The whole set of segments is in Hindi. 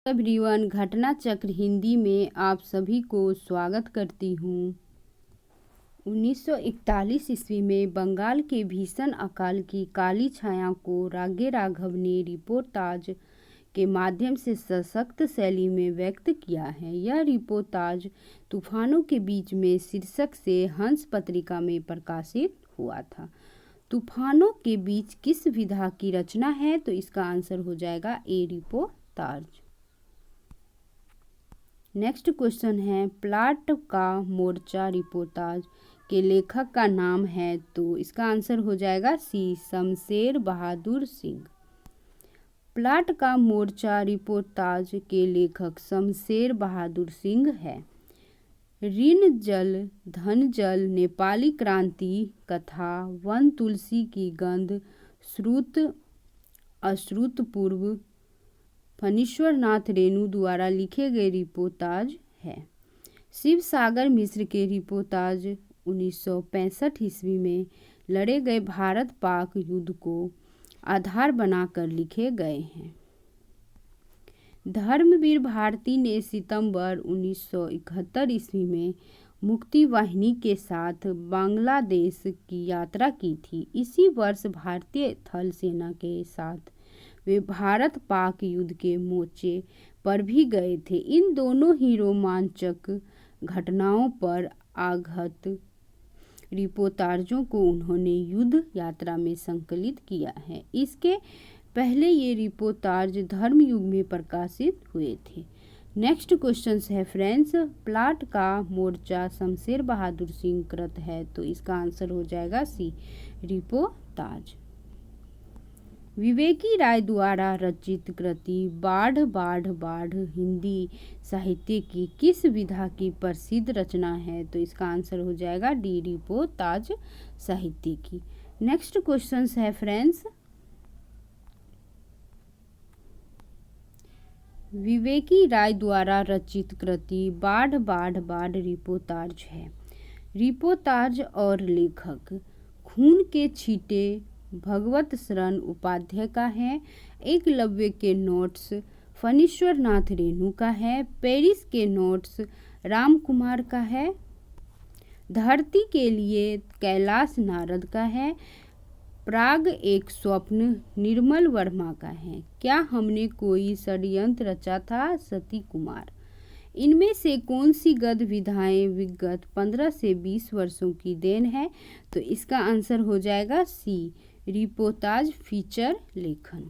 एवरीवन, घटना चक्र हिंदी में आप सभी को स्वागत करती हूँ। 1941 ईस्वी में बंगाल के भीषण अकाल की काली छाया को रागे राघव ने रिपोर्टाज के माध्यम से सशक्त शैली में व्यक्त किया है। यह रिपोर्टाज तूफानों के बीच में शीर्षक से हंस पत्रिका में प्रकाशित हुआ था। तूफानों के बीच किस विधा की रचना है? तो इसका आंसर हो जाएगा ए, रिपोर्टाज। नेक्स्ट क्वेश्चन है, प्लाट का मोर्चा रिपोर्टाज के लेखक का नाम है? तो इसका आंसर हो जाएगा सी, शमशेर बहादुर सिंह। प्लाट का मोर्चा रिपोर्टाज के लेखक शमशेर बहादुर सिंह है। ऋण जल धन जल, नेपाली क्रांति कथा, वन तुलसी की गंध, श्रुत अश्रुतपूर्व फणीश्वर नाथ रेणु द्वारा लिखे गए रिपोर्टाज है। शिव सागर मिश्र के रिपोर्टाज 1965 ईस्वी में लड़े गए भारत पाक युद्ध को आधार बनाकर लिखे गए हैं। धर्मवीर भारती ने सितंबर 1971 ईस्वी में मुक्ति वाहिनी के साथ बांग्लादेश की यात्रा की थी। इसी वर्ष भारतीय थल सेना के साथ वे भारत पाक युद्ध के मोर्चे पर भी गए थे। इन दोनों ही रोमांचक घटनाओं पर आगत रिपोर्टाजों को उन्होंने युद्ध यात्रा में संकलित किया है। इसके पहले ये रिपोर्टाज धर्मयुग में प्रकाशित हुए थे। नेक्स्ट क्वेश्चन है फ्रेंड्स, प्लाट का मोर्चा शमशेर बहादुर सिंह कृत है? तो इसका आंसर हो जाएगा सी, रिपोर्टाज। विवेकी राय द्वारा रचित कृति बाढ़ बाढ़ बाढ़ हिंदी साहित्य की किस विधा की प्रसिद्ध रचना है? तो इसका आंसर हो जाएगा डी, रिपोर्टाज साहित्य की। नेक्स्ट क्वेश्चन है फ्रेंड्स, विवेकी राय द्वारा रचित कृति बाढ़ बाढ़ बाढ़ रिपोर्टाज है। रिपोर्टाज और लेखक खून के छींटे भगवत शरण उपाध्याय का है। एकलव्य के नोट्स फणीश्वर नाथ रेणु का है। पेरिस के नोट्स राम कुमार का है। धरती के लिए कैलाश नारद का है। प्राग एक स्वप्न निर्मल वर्मा का है। क्या हमने कोई षड्यंत्र रचा था? सती कुमार। इनमें से कौन सी गद्य विधाएं विगत 15 से 20 वर्षों की देन है? तो इसका आंसर हो जाएगा सी, रिपोर्टाज फीचर लेखन।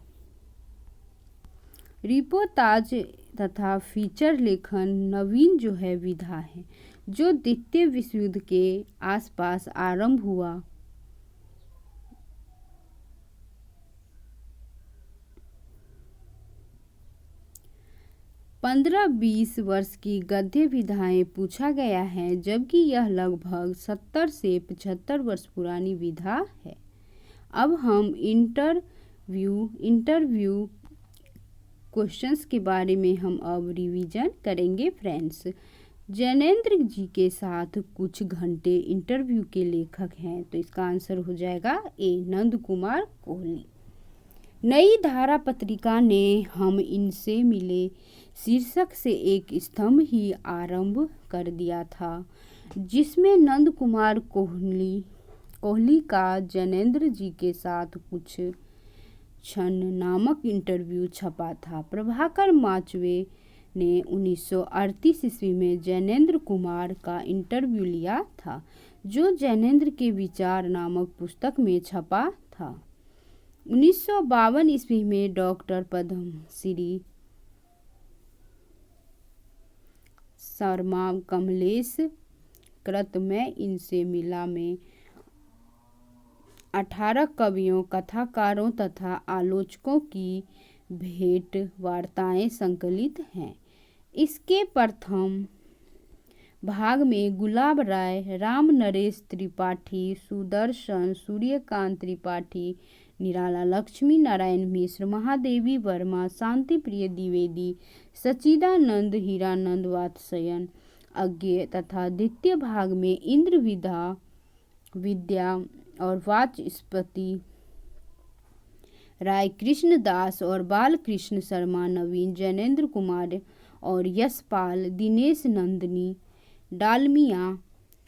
रिपोर्टाज तथा फीचर लेखन नवीन जो है विधा है, जो द्वितीय विश्व युद्ध के आसपास आरंभ हुआ। पंद्रह 20 वर्ष की गद्य विधाएं पूछा गया है, जबकि यह लगभग 70 से 75 वर्ष पुरानी विधा है। अब हम इंटरव्यू क्वेश्चंस के बारे में हम अब रिवीजन करेंगे फ्रेंड्स। जैनेंद्र जी के साथ कुछ घंटे इंटरव्यू के लेखक हैं? तो इसका आंसर हो जाएगा ए, नंद कुमार कोहली। नई धारा पत्रिका ने हम इनसे मिले शीर्षक से एक स्तंभ ही आरंभ कर दिया था, जिसमें नंद कुमार कोहली का जैनेंद्र जी के साथ कुछ क्षण नामक इंटरव्यू छपा था। प्रभाकर माचवे ने 1938 ईस्वी में जैनेंद्र कुमार का इंटरव्यू लिया था, जो जैनेंद्र के विचार नामक पुस्तक में छपा था। 1952 ईस्वी में डॉक्टर पद्मश्री शर्मा कमलेश कृत में इनसे मिला में 18 कवियों, कथाकारों तथा आलोचकों की भेंट वार्ताएं संकलित हैं। इसके प्रथम भाग में गुलाब राय, राम नरेश त्रिपाठी, सुदर्शन, सूर्यकांत त्रिपाठी, निराला लक्ष्मी नारायण मिश्र, महादेवी वर्मा, शांति प्रिय द्विवेदी, सच्चिदानंद हीरानंद वात्स्ययन अज्ञेय तथा द्वितीय भाग में इंद्र विद्या और वाचस्पति राय कृष्ण दास और बालकृष्ण शर्मा, नवीन, जैनेन्द्र कुमार और यशपाल, दिनेश नंदिनी, डालमिया,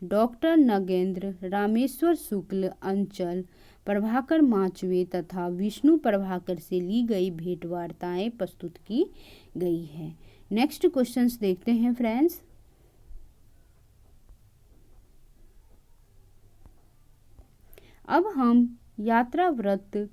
डॉक्टर नगेंद्र, रामेश्वर शुक्ल, अंचल, प्रभाकर माचवे तथा विष्णु प्रभाकर से ली गई भेंट वार्ताएं प्रस्तुत की गई है। नेक्स्ट क्वेश्चंस देखते हैं फ्रेंड्स। अब हम यात्रा व्रत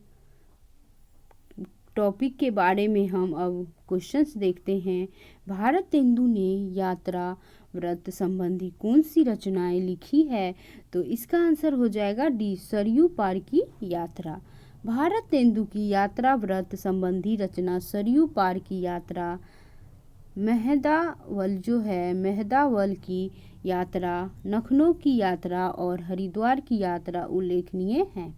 टॉपिक के बारे में हम अब क्वेश्चंस देखते हैं। भारतेंदु ने यात्रा व्रत संबंधी कौन सी रचनाएं लिखी है? तो इसका आंसर हो जाएगा डी, सरयू पार की यात्रा। भारतेंदु की यात्रा व्रत संबंधी रचना सरयू पार की यात्रा, मेहदावल की यात्रा, लखनऊ की यात्रा और हरिद्वार की यात्रा उल्लेखनीय हैं।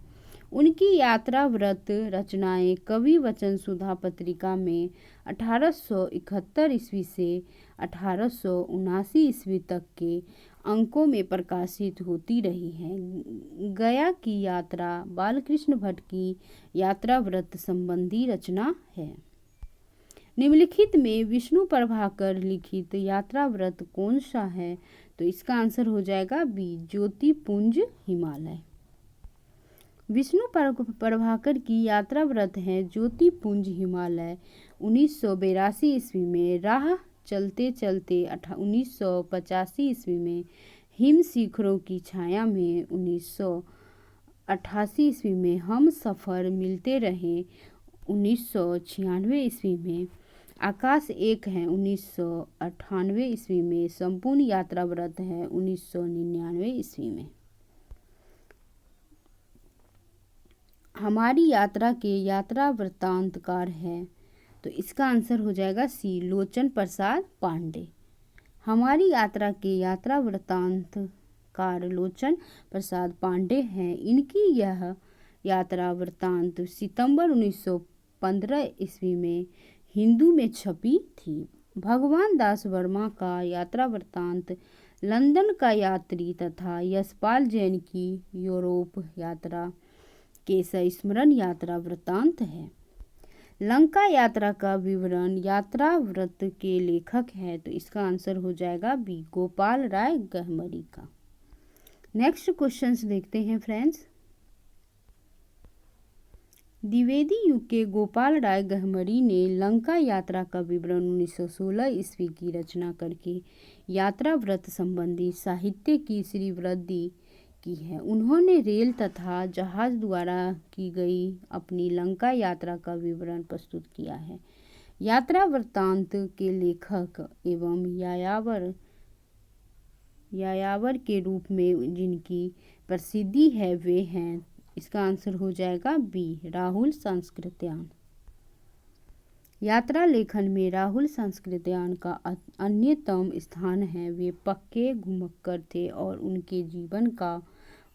उनकी यात्रा व्रत रचनाएं कवि वचन सुधा पत्रिका में 1871 ईस्वी से 1879 ईस्वी तक के अंकों में प्रकाशित होती रही हैं। गया की यात्रा बालकृष्ण भट्ट की यात्रा व्रत संबंधी रचना है। निम्नलिखित में विष्णु प्रभाकर लिखित यात्रा व्रत कौन सा है? तो इसका आंसर हो जाएगा बी, ज्योतिपुंज हिमालय। विष्णु प्रभाकर की यात्रा व्रत है ज्योतिपुंज हिमालय। 1982 ईस्वी में राह चलते चलते 1985 ईस्वी में हिम शिखरों की छाया में 1988 ईस्वी में हम सफ़र मिलते रहे 1996 ईस्वी में आकाश एक है 1998 ईस्वी में संपूर्ण यात्रा व्रत है 1999 ईस्वी में। हमारी यात्रा के यात्रा वृत्तांतकार है तो इसका आंसर हो जाएगा सी, लोचन प्रसाद पांडे। हमारी यात्रा के यात्रा वृत्तांतकार लोचन प्रसाद पांडे हैं। इनकी यह यात्रा वृत्तांत सितंबर 1915 ईस्वी में हिंदू में छपी थी। भगवान दास वर्मा का यात्रा वृत्तांत लंदन का यात्री तथा यशपाल जैन की यूरोप यात्रा के संस्मरण यात्रा वृत्तांत है। लंका यात्रा का विवरण यात्रा व्रत के लेखक है तो इसका आंसर हो जाएगा बी, गोपाल राय गहमरी का। नेक्स्ट क्वेश्चंस देखते हैं फ्रेंड्स। द्विवेदी युग के गोपाल राय गहमरी ने लंका यात्रा का विवरण 1916 ईस्वी की रचना करके यात्रा व्रत संबंधी साहित्य की श्रीवृद्धि की है। उन्होंने रेल तथा जहाज द्वारा की गई अपनी लंका यात्रा का विवरण प्रस्तुत किया है। यात्रा वृत्तांत के लेखक एवं यायावर के रूप में जिनकी प्रसिद्धि है वे हैं, इसका आंसर हो जाएगा बी, राहुल सांस्कृत्यायन। यात्रा लेखन में राहुल सांस्कृत्यायन का अन्यतम स्थान है। वे पक्के घुमक्कड़ थे और उनके जीवन का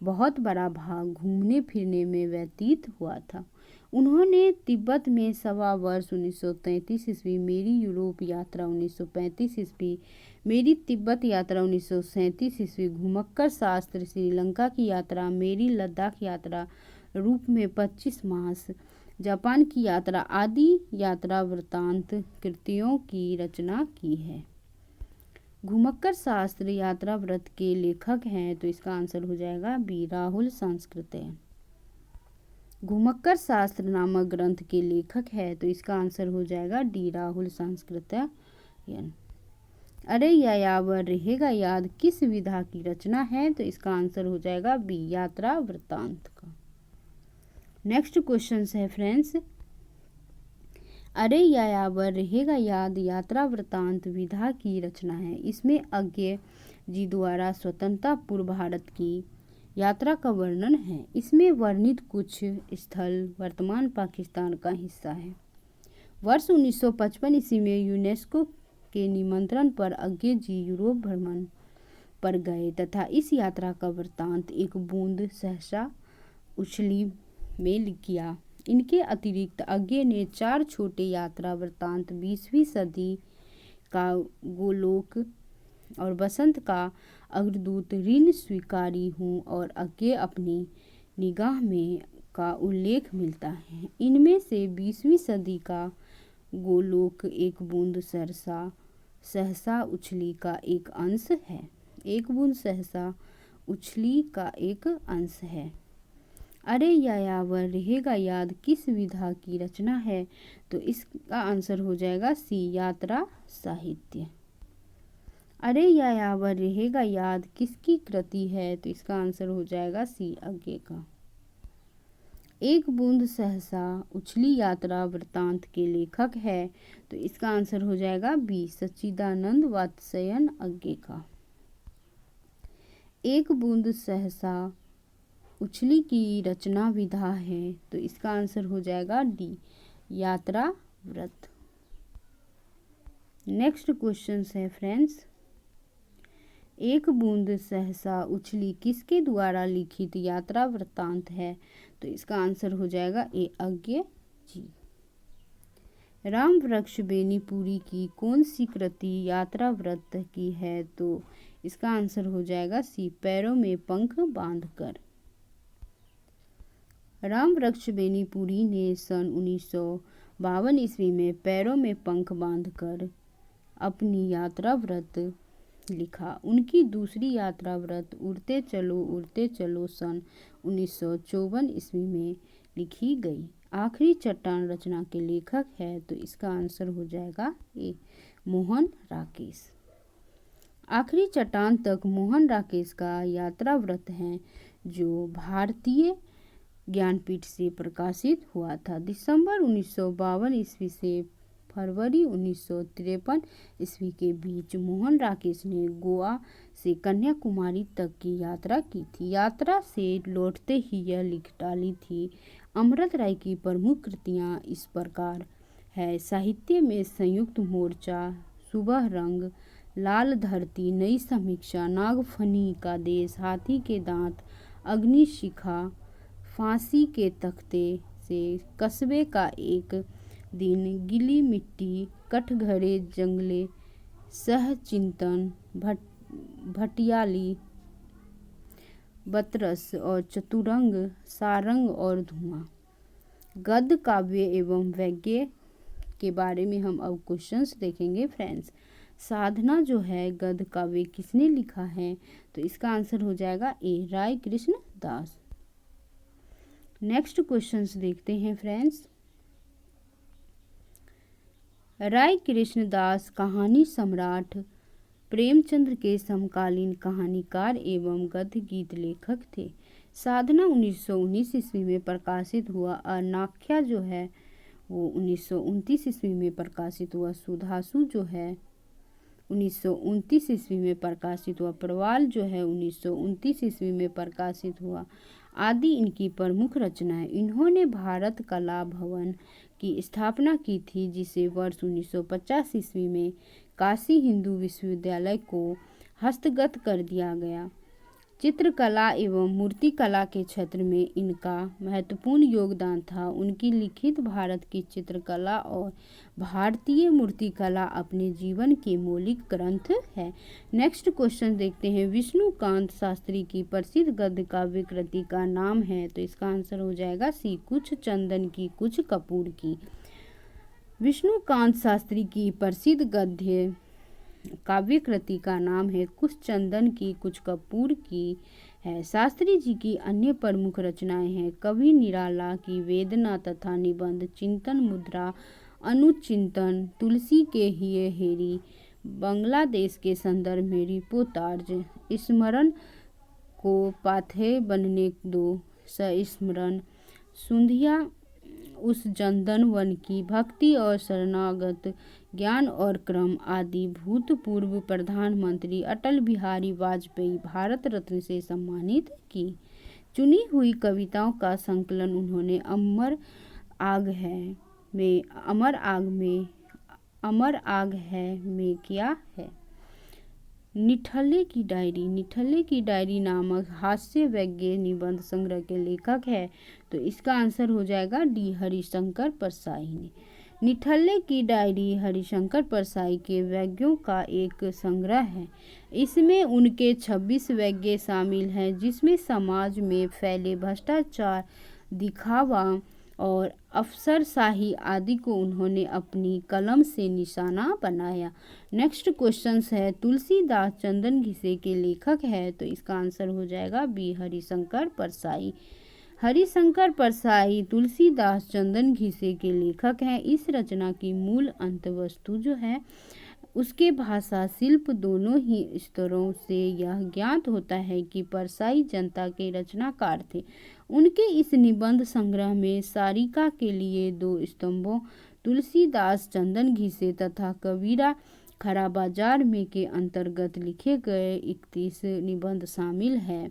बहुत बड़ा भाग घूमने फिरने में व्यतीत हुआ था। उन्होंने तिब्बत में सवा वर्ष 1933 ईस्वी, मेरी यूरोप यात्रा 1935 ईस्वी, मेरी तिब्बत यात्रा 1937 ईस्वी, घुमक्कड़ शास्त्र, श्रीलंका की यात्रा, मेरी लद्दाख यात्रा रूप में 25 मास, जापान की यात्रा आदि यात्रा वृत्तांत कृतियों की रचना की है। घुमक्कड़ शास्त्र यात्रा व्रत के लेखक हैं तो इसका आंसर हो जाएगा बी, राहुल सांस्कृत्यायन। घुमक्कड़ शास्त्र नामक ग्रंथ के लेखक है तो इसका आंसर हो जाएगा डी, राहुल सांस्कृत्यायन। अरे यायावर रहेगा याद किस विधा की रचना है तो इसका आंसर हो जाएगा बी, यात्रा वृत्तांत का। नेक्स्ट क्वेश्चन है फ्रेंड्स। अरे यायावर रहेगा याद यात्रा वृत्तांत विधा की रचना है। इसमें अज्ञे जी द्वारा स्वतंत्रता पूर्व भारत की यात्रा का वर्णन है। इसमें वर्णित कुछ स्थल वर्तमान पाकिस्तान का हिस्सा है। वर्ष 1955 ईस्वी में यूनेस्को के निमंत्रण पर अज्ञे जी यूरोप भ्रमण पर गए तथा इस यात्रा का वृत्तांत एक बूंद सहसा उछली में किया। इनके अतिरिक्त अज्ञे ने 4 छोटे यात्रा वृत्तांत 20वीं सदी का गोलोक और बसंत का अग्रदूत, ऋण स्वीकारी हूँ और अज्ञे अपनी निगाह में का उल्लेख मिलता है। इनमें से 20वीं सदी का गोलोक एक बूंद सहसा उछली का एक अंश है। एक बूंद सहसा उछली का एक अंश है। अरे यायावर रहेगा याद किस विधा की रचना है? तो इसका आंसर हो जाएगा सी, यात्रा साहित्य। अरे यायावर रहेगा याद किसकी कृति है? तो इसका आंसर हो जाएगा सी, अज्ञे का। एक बूंद सहसा उछली यात्रा वृत्तांत के लेखक है? तो इसका आंसर हो जाएगा बी, सच्चिदानंद वात्स्ययन अज्ञे का। एक बूंद सहसा उछली की रचना विधा है? तो इसका आंसर हो जाएगा डी, यात्रा व्रत। नेक्स्ट क्वेश्चन है फ्रेंड्स, एक बूंद सहसा उछली किसके द्वारा लिखित यात्रा वृत्तांत है? तो इसका आंसर हो जाएगा ए, अज्ञे जी। राम वृक्ष बेनीपुरी की कौन सी कृति यात्रा व्रत की है? तो इसका आंसर हो जाएगा सी, पैरों में पंख बांधकर। राम वृक्ष बेनीपुरी ने सन 1952 ईस्वी में पैरों में पंख बांधकर अपनी यात्रा व्रत लिखा। उनकी दूसरी यात्रा व्रत उड़ते चलो सन 1954 ईस्वी में लिखी गई। आखिरी चट्टान रचना के लेखक है? तो इसका आंसर हो जाएगा ए, मोहन राकेश। आखिरी चट्टान तक मोहन राकेश का यात्रा व्रत है, जो भारतीय ज्ञानपीठ से प्रकाशित हुआ था। दिसंबर 1952 ईस्वी से फरवरी 1953 ईस्वी के बीच मोहन राकेश ने गोवा से कन्याकुमारी तक की यात्रा की थी। यात्रा से लौटते ही यह लिख डाली थी। अमृत राय की प्रमुख कृतियाँ इस प्रकार है: साहित्य में संयुक्त मोर्चा, सुबह रंग, लाल धरती, नई समीक्षा, नागफनी का देश, हाथी के दांत, अग्निशिखा, फांसी के तख्ते से, कस्बे का एक दिन, गीली मिट्टी, कटघरे जंगले, सहचिंतन, भटियाली, बतरस और चतुरंग, सारंग और धुआं। गद्य काव्य एवं व्यंग्य के बारे में हम अब क्वेश्चंस देखेंगे फ्रेंड्स। साधना जो है गद्य काव्य किसने लिखा है? तो इसका आंसर हो जाएगा ए, राय कृष्ण दास। नेक्स्ट क्वेश्चंस देखते हैं फ्रेंड्स। राय कृष्ण दास कहानी सम्राट प्रेमचंद्र के समकालीन कहानीकार एवं गद्य गीत लेखक थे। साधना 1919 ईस्वी में प्रकाशित हुआ। अनाख्या जो है वो 1929 ईस्वी में प्रकाशित हुआ। सुधासु जो है 1929 ईस्वी में प्रकाशित हुआ। प्रवाल जो है 1929 ईस्वी में प्रकाशित हुआ। आदि इनकी प्रमुख रचनाएं। इन्होंने भारत कला भवन की स्थापना की थी, जिसे वर्ष 1950 ईस्वी में काशी हिंदू विश्वविद्यालय को हस्तगत कर दिया गया। चित्रकला एवं मूर्तिकला के क्षेत्र में इनका महत्वपूर्ण योगदान था। उनकी लिखित भारत की चित्रकला और भारतीय मूर्तिकला अपने जीवन के मौलिक ग्रंथ है। नेक्स्ट क्वेश्चन देखते हैं। विष्णुकांत शास्त्री की प्रसिद्ध गद्य काव्य कृति का नाम है? तो इसका आंसर हो जाएगा सी, कुछ चंदन की कुछ कपूर की। विष्णुकांत शास्त्री की प्रसिद्ध गद्य काव्य कृति का नाम है कुछ चंदन की कुछ कपूर की है। शास्त्री जी की अन्य प्रमुख रचनाएं हैं कवि निराला की वेदना तथा निबंध, चिंतन मुद्रा, अनुचिंतन, तुलसी के हिये हेरी, बांग्लादेश के संदर्भ में रिपोर्टाज, स्मरण को पाथे बनने दो, संस्मरण, सुंधिया उस जनदन वन की, भक्ति और शरणागत, ज्ञान और क्रम आदि। भूतपूर्व प्रधानमंत्री अटल बिहारी वाजपेयी भारत रत्न से सम्मानित की। चुनी हुई कविताओं का संकलन उन्होंने अमर आग है में किया है। निठल्ले की डायरी नामक हास्य व्यंग्य निबंध संग्रह के लेखक है। तो इसका आंसर हो जाएगा डी, हरिशंकर परसाई ने। निठल्ले की डायरी हरिशंकर परसाई के व्यंग्यों का एक संग्रह है। इसमें उनके 26 व्यंग्य शामिल हैं, जिसमें समाज में फैले भ्रष्टाचार, दिखावा और अफसरशाही आदि को उन्होंने अपनी कलम से निशाना बनाया। नेक्स्ट क्वेश्चन है, तुलसीदास चंदन घिसे के लेखक है, तो इसका आंसर हो जाएगा बी, हरिशंकर परसाई। हरिशंकर परसाई तुलसीदास चंदन घिसे के लेखक हैं। इस रचना की मूल अंतवस्तु जो है उसके भाषा शिल्प दोनों ही स्तरों से यह ज्ञात होता है कि परसाई जनता के रचनाकार थे। उनके इस निबंध संग्रह में सारिका के लिए 2 स्तंभों तुलसीदास चंदन घिसे तथा कबीरा खरा बाजार में के अंतर्गत लिखे गए 31 निबंध शामिल है।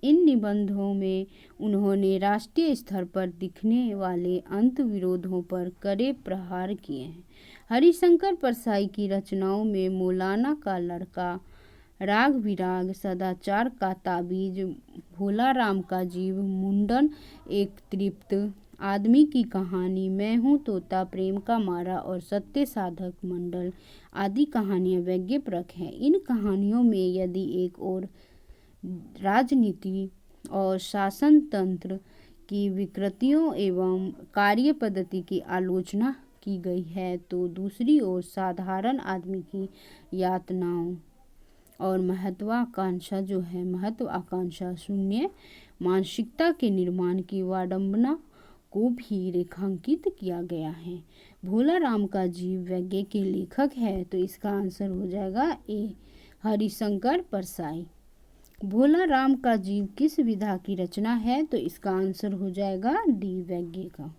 इन निबंधों में उन्होंने राष्ट्रीय स्तर पर दिखने वाले अंतर्विरोधों पर कड़े प्रहार किए हैं। हरिशंकर परसाई की रचनाओं में मौलाना का लड़का, राग विराग, सदाचार का ताबीज, भोला राम का जीव, मुंडन, एक तृप्त आदमी की कहानी, मैं हूँ तोता, प्रेम का मारा और सत्य साधक मंडल आदि कहानियाँ व्यंग्यप्रक हैं। इन कहानियों में यदि एक और राजनीति और शासन तंत्र की विकृतियों एवं कार्य पद्धति की आलोचना की गई है, तो दूसरी ओर साधारण आदमी की यातनाओं और महत्वाकांक्षा शून्य मानसिकता के निर्माण की वाडंबना को भी रेखांकित किया गया है। भोला राम का जीव व्यंग्य के लेखक है, तो इसका आंसर हो जाएगा ए, हरिशंकर परसाई। भोला राम का जीव किस विधा की रचना है, तो इसका आंसर हो जाएगा डी, व्यंग्य का।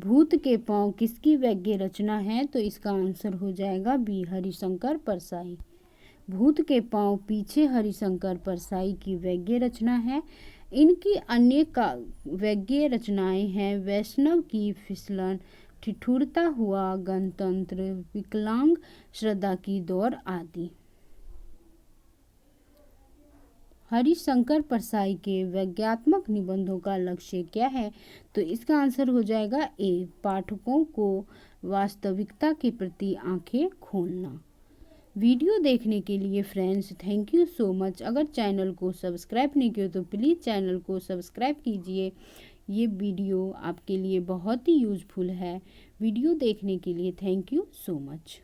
भूत के पांव किसकी व्यंग्य रचना है, तो इसका आंसर हो जाएगा बी, हरिशंकर परसाई। भूत के पांव पीछे हरिशंकर परसाई की व्यंग्य रचना है। इनकी अन्य व्यंग्य रचनाएं हैं वैष्णव की फिसलन, ठिठुरता हुआ गणतंत्र, विकलांग, श्रद्धा की दौड़ आदि। हरिशंकर परसाई के व्यंग्यात्मक निबंधों का लक्ष्य क्या है, तो इसका आंसर हो जाएगा ए, पाठकों को वास्तविकता के प्रति आंखें खोलना। वीडियो देखने के लिए friends thank you so much. अगर चैनल को सब्सक्राइब नहीं किया तो प्लीज़ चैनल को सब्सक्राइब कीजिए। ये वीडियो आपके लिए बहुत ही यूज़फुल है। वीडियो देखने के लिए थैंक यू सो मच।